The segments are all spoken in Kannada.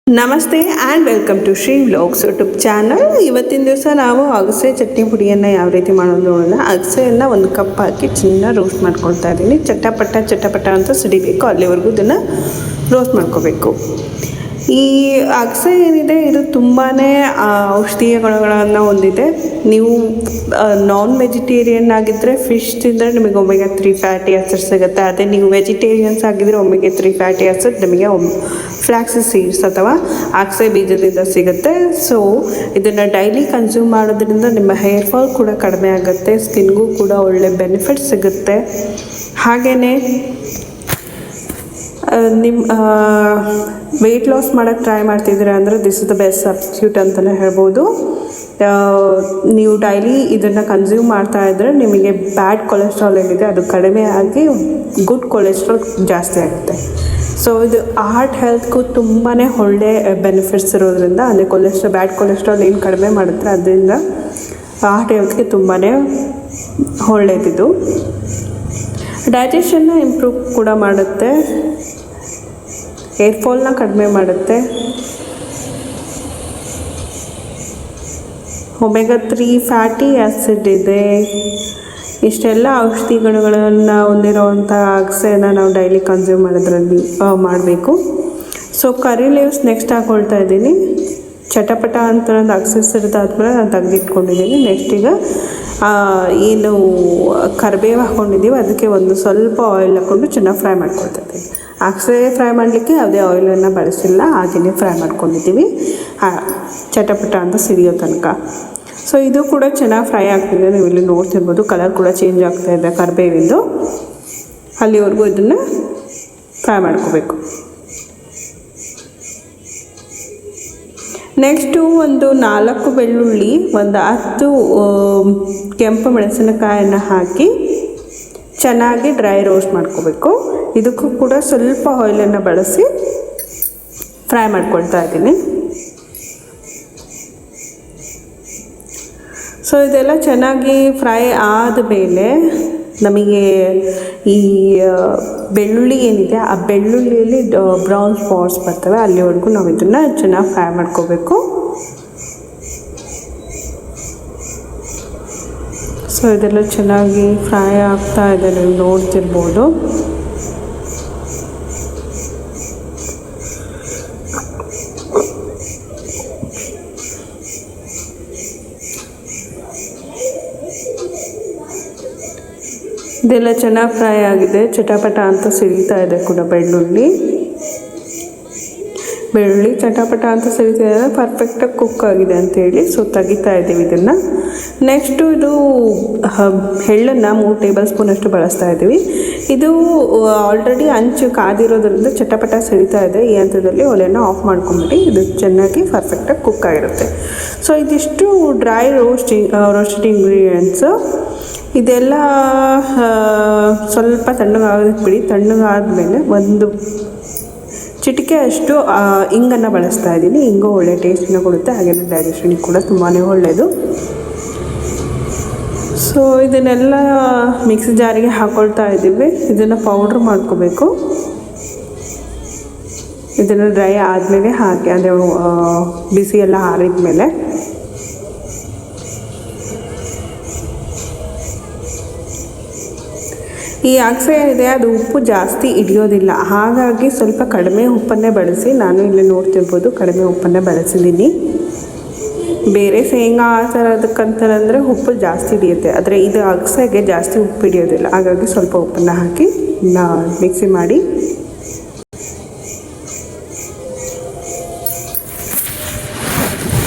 ನಮಸ್ತೆ and welcome to Shri vlogs YouTube channel. ಇವತ್ತಿನ ದಿವಸ ನಾವು ಅಗಸೆ ಚಟ್ನಿ ಪುಡಿಯನ್ನು ಯಾವ ರೀತಿ ಮಾಡೋದು ನೋಡೋಣ. ಅಗಸೆಯನ್ನು ಒಂದು ಕಪ್ ಹಾಕಿ ಚೆನ್ನಾಗಿ ರೋಸ್ಟ್ ಮಾಡ್ಕೊಳ್ತಾ ಇದ್ದೀನಿ. ಚಟಪಟ ಅಂತ ಸಿಡಿಬೇಕು, ಅಲ್ಲಿವರೆಗೂ ಇದನ್ನು ರೋಸ್ಟ್ ಮಾಡ್ಕೋಬೇಕು. ಈ ಅಗಸೆ ಏನಿದೆ ಇದು ತುಂಬಾ ಔಷಧೀಯ ಗುಣಗಳನ್ನು ಹೊಂದಿದೆ. ನೀವು ನಾನ್ ವೆಜಿಟೇರಿಯನ್ ಆಗಿದ್ದರೆ ಫಿಶ್ ತಿಂದರೆ ನಿಮಗೆ ಒಮೆಗಾ 3 ಫ್ಯಾಟಿ ಆಸಿಡ್ ಸಿಗುತ್ತೆ. ಅದೇ ನೀವು ವೆಜಿಟೇರಿಯನ್ಸ್ ಆಗಿದ್ದರೆ ಒಮೆಗಾ 3 ಫ್ಯಾಟಿ ಆಸಿಡ್ ನಿಮಗೆ ಫ್ಲ್ಯಾಕ್ಸ್ ಸೀಡ್ಸ್ ಅಥವಾ ಅಗಸೆ ಬೀಜದಿಂದ ಸಿಗುತ್ತೆ. ಸೊ ಇದನ್ನು ಡೈಲಿ ಕನ್ಸ್ಯೂಮ್ ಮಾಡೋದ್ರಿಂದ ನಿಮ್ಮ ಹೇರ್ ಫಾಲ್ ಕೂಡ ಕಡಿಮೆ ಆಗುತ್ತೆ, ಸ್ಕಿನ್ಗೂ ಕೂಡ ಒಳ್ಳೆ ಬೆನಿಫಿಟ್ ಸಿಗುತ್ತೆ. ಹಾಗೆಯೇ ನಿಮ್ಮ ವೆಯ್ಟ್ ಲಾಸ್ ಮಾಡೋಕ್ಕೆ ಟ್ರೈ ಮಾಡ್ತಿದ್ದೀರಾ ಅಂದರೆ this is the best substitute ಅಂತಲೇ ಹೇಳ್ಬೋದು. ನೀವು ಡೈಲಿ ಇದನ್ನು ಕನ್ಸ್ಯೂಮ್ ಮಾಡ್ತಾ ಇದ್ದರೆ ನಿಮಗೆ ಬ್ಯಾಡ್ ಕೊಲೆಸ್ಟ್ರಾಲ್ ಏನಿದೆ ಅದು ಕಡಿಮೆ ಆಗಿ ಗುಡ್ ಕೊಲೆಸ್ಟ್ರಾಲ್ ಜಾಸ್ತಿ ಆಗುತ್ತೆ. ಸೊ ಇದು ಹಾರ್ಟ್ ಹೆಲ್ತ್ಗೂ ತುಂಬಾ ಒಳ್ಳೆ ಬೆನಿಫಿಟ್ಸ್ ಇರೋದ್ರಿಂದ, ಅಂದರೆ ಬ್ಯಾಡ್ ಕೊಲೆಸ್ಟ್ರಾಲ್ ಏನು ಕಡಿಮೆ ಮಾಡುತ್ತೆ ಅದರಿಂದ ಹಾರ್ಟ್ ಹೆಲ್ತ್ಗೆ ತುಂಬಾ ಒಳ್ಳೆಯದಿದು. ಡೈಜೆಷನ್ನ ಇಂಪ್ರೂವ್ ಕೂಡ ಮಾಡುತ್ತೆ, ಹೇರ್ ಫಾಲ್ನ ಕಡಿಮೆ ಮಾಡುತ್ತೆ, ಒಮೆಗಾ 3 ಫ್ಯಾಟಿ ಆ್ಯಸಿಡ್ ಇದೆ. ಇಷ್ಟೆಲ್ಲ ಔಷಧಿ ಗುಣಗಳನ್ನು ಹೊಂದಿರುವಂಥ ಅಗಸೆನ ನಾವು ಡೈಲಿ ಕನ್ಸ್ಯೂಮ್ ಮಾಡೋದ್ರಲ್ಲಿ ಮಾಡಬೇಕು. ಸೊ ಕರಿ ಲೀವ್ಸ್ ನೆಕ್ಸ್ಟ್ ಹಾಕ್ಕೊಳ್ತಾ ಇದ್ದೀನಿ. ಚಟಪಟ ಅಂತ ಒಂದು ಅಗಸೆ ಸಿರಿದಾದ್ಮೇಲೆ ನಾನು ತೆಗೆದಿಟ್ಕೊಂಡಿದ್ದೀನಿ. ನೆಕ್ಸ್ಟ್ ಈಗ ಏನು ಕರಿಬೇವು ಹಾಕ್ಕೊಂಡಿದ್ದೀವಿ ಅದಕ್ಕೆ ಒಂದು ಸ್ವಲ್ಪ ಆಯಿಲ್ ಹಾಕ್ಕೊಂಡು ಚೆನ್ನಾಗಿ ಫ್ರೈ ಮಾಡ್ಕೊಳ್ತಾ ಇದ್ದೀವಿ. ಅಗಸೆ ಫ್ರೈ ಮಾಡಲಿಕ್ಕೆ ಯಾವುದೇ ಆಯಿಲನ್ನು ಬಳಸಿಲ್ಲ, ಹಾಗೆಯೇ ಫ್ರೈ ಮಾಡ್ಕೊಂಡಿದ್ದೀವಿ ಚಟಪಟ ಅಂತ ಸಿಡಿಯೋ ತನಕ. ಸೊ ಇದು ಕೂಡ ಚೆನ್ನಾಗಿ ಫ್ರೈ ಆಗ್ತಿದೆ, ನೀವು ಇಲ್ಲಿ ನೋಡ್ತಿರ್ಬೋದು. ಕಲರ್ ಕೂಡ ಚೇಂಜ್ ಆಗ್ತಾಯಿದೆ ಕರಿಬೇವಿಂದು. ಅಲ್ಲಿವರೆಗೂ ಇದನ್ನು ಫ್ರೈ ಮಾಡ್ಕೋಬೇಕು. ನೆಕ್ಸ್ಟು ಒಂದು 4 ಬೆಳ್ಳುಳ್ಳಿ, ಒಂದು 10 ಕೆಂಪು ಮೆಣಸಿನಕಾಯನ್ನು ಹಾಕಿ ಚೆನ್ನಾಗಿ ಡ್ರೈ ರೋಸ್ಟ್ ಮಾಡ್ಕೋಬೇಕು. ಇದಕ್ಕೂ ಕೂಡ ಸ್ವಲ್ಪ ಆಯಿಲನ್ನು ಬಳಸಿ ಫ್ರೈ ಮಾಡ್ಕೊಳ್ತಾ ಇದ್ದೀನಿ. ಸೊ ಇದೆಲ್ಲ ಚೆನ್ನಾಗಿ ಫ್ರೈ ಆದಮೇಲೆ ನಮಗೆ ಈ ಬೆಳ್ಳುಳ್ಳಿ ಏನಿದೆ ಆ ಬೆಳ್ಳುಳ್ಳಿಯಲ್ಲಿ ಬ್ರೌನ್ ಸ್ಪಾಟ್ಸ್ ಬರ್ತವೆ, ಅಲ್ಲಿವರೆಗೂ ನಾವು ಇದನ್ನು ಚೆನ್ನಾಗಿ ಫ್ರೈ ಮಾಡ್ಕೋಬೇಕು. ಸೊ ಇದೆಲ್ಲ ಚೆನ್ನಾಗಿ ಫ್ರೈ ಆಗ್ತಾ ಇದೆ, ನೀವು ನೋಡ್ತಿರ್ಬೋದು. ಇದೆಲ್ಲ ಚೆನ್ನಾಗಿ ಫ್ರೈ ಆಗಿದೆ, ಚಟಪಟ ಅಂತ ಸಿಡಿತಾ ಇದೆ ಕೂಡ ಬೆಳ್ಳುಳ್ಳಿ ಚಟಪಟ ಅಂತ ಸಿಡಿತಾ ಇದೆ, ಪರ್ಫೆಕ್ಟಾಗಿ ಕುಕ್ ಆಗಿದೆ ಅಂತೇಳಿ. ಸೊ ತೆಗಿತಾ ಇದ್ದೀವಿ ಇದನ್ನು. ನೆಕ್ಸ್ಟು ಇದು ಎಳ್ಳನ್ನು 3 ಟೇಬಲ್ ಸ್ಪೂನ್ ಅಷ್ಟು ಬಳಸ್ತಾ ಇದ್ದೀವಿ. ಇದು ಆಲ್ರೆಡಿ ಹಂಚು ಕಾದಿರೋದ್ರಿಂದ ಚಟಪಟ ಸಿಡಿತಾ ಇದೆ. ಈ ಹಂತದಲ್ಲಿ ಒಲೆಯನ್ನು ಆಫ್ ಮಾಡ್ಕೊಂಬಿಟ್ಟು ಇದು ಚೆನ್ನಾಗಿ ಪರ್ಫೆಕ್ಟಾಗಿ ಕುಕ್ ಆಗಿರುತ್ತೆ. ಸೊ ಇದಿಷ್ಟು ಡ್ರೈ ರೋಸ್ಟೆಡ್ ಇಂಗ್ರೀಡಿಯೆಂಟ್ಸು. ಇದೆಲ್ಲ ಸ್ವಲ್ಪ ತಣ್ಣಗಾಗೋದಕ್ಕೆ ಬಿಡಿ. ತಣ್ಣಗಾದಮೇಲೆ ಒಂದು ಚಿಟಿಕೆ ಅಷ್ಟು ಇಂಗನ್ನು ಬಳಸ್ತಾ ಇದ್ದೀನಿ. ಇಂಗು ಒಳ್ಳೆ ಟೇಸ್ಟನ್ನು ಕೊಡುತ್ತೆ, ಹಾಗೆಯೇ ಡೈಜೆಷನಿಗೆ ಕೂಡ ತುಂಬಾ ಒಳ್ಳೆಯದು. ಸೊ ಇದನ್ನೆಲ್ಲ ಮಿಕ್ಸಿ ಜಾರಿಗೆ ಹಾಕ್ಕೊಳ್ತಾ ಇದ್ದೀವಿ. ಇದನ್ನು ಪೌಡ್ರ್ ಮಾಡ್ಕೋಬೇಕು. ಇದನ್ನು ಡ್ರೈ ಆದಮೇಲೆ ಹಾಕಿ, ಅಂದರೆ ಬಿಸಿ ಎಲ್ಲ ಆರಿದ ಮೇಲೆ. ಈ ಅಗಸೆ ಏನಿದೆ ಅದು ಉಪ್ಪು ಜಾಸ್ತಿ ಹಿಡಿಯೋದಿಲ್ಲ, ಹಾಗಾಗಿ ಸ್ವಲ್ಪ ಕಡಿಮೆ ಉಪ್ಪನ್ನೇ ಬಳಸಿ. ನಾನು ಇಲ್ಲಿ ನೋಡ್ತಿರ್ಬೋದು ಕಡಿಮೆ ಉಪ್ಪನ್ನೇ ಬಳಸಿದ್ದೀನಿ. ಬೇರೆ ಶೇಂಗಾ ಆ ಥರದಕ್ಕಂತಂದರೆ ಉಪ್ಪು ಜಾಸ್ತಿ ಹಿಡಿಯುತ್ತೆ, ಆದರೆ ಇದು ಅಗಸೆಗೆ ಜಾಸ್ತಿ ಉಪ್ಪು ಹಿಡಿಯೋದಿಲ್ಲ, ಹಾಗಾಗಿ ಸ್ವಲ್ಪ ಉಪ್ಪನ್ನು ಹಾಕಿ ಮಿಕ್ಸಿ ಮಾಡಿ.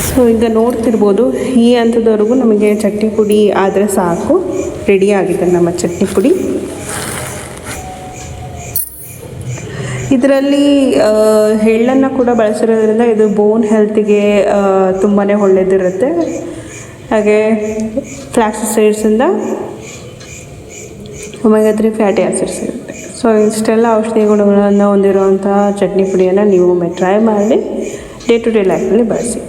ಸೊ ಈಗ ನೋಡ್ತಿರ್ಬೋದು ಈ ಹಂತದವರೆಗೂ ನಮಗೆ ಚಟ್ನಿ ಪುಡಿ ಆದರೆ ಸಾಕು, ರೆಡಿಯಾಗಿದೆ ನಮ್ಮ ಚಟ್ನಿ ಪುಡಿ. ಇದರಲ್ಲಿ ಎಳ್ಳನ್ನು ಕೂಡ ಬಳಸಿರೋದ್ರಿಂದ ಇದು ಬೋನ್ ಹೆಲ್ತಿಗೆ ತುಂಬಾ ಒಳ್ಳೆಯದಿರುತ್ತೆ. ಹಾಗೆ ಫ್ಲ್ಯಾಕ್ಸ್ ಸೀಡ್ಸಿಂದ ಒಮೆಗಾ 3 ಫ್ಯಾಟಿ ಆಸಿಡ್ಸ್ ಇರುತ್ತೆ. ಸೊ ಇಷ್ಟೆಲ್ಲ ಔಷಧಿ ಗುಣಗಳನ್ನು ಹೊಂದಿರುವಂಥ ಚಟ್ನಿ ಪುಡಿಯನ್ನು ನೀವು ಒಮ್ಮೆ ಟ್ರೈ ಮಾಡಿ ಡೇ ಟು ಡೇ ಲೈಫಲ್ಲಿ ಬಳಸಿ.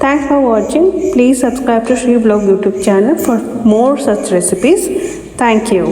Thanks for watching. Please subscribe to Sri Vlog YouTube channel for more such recipes. Thank you.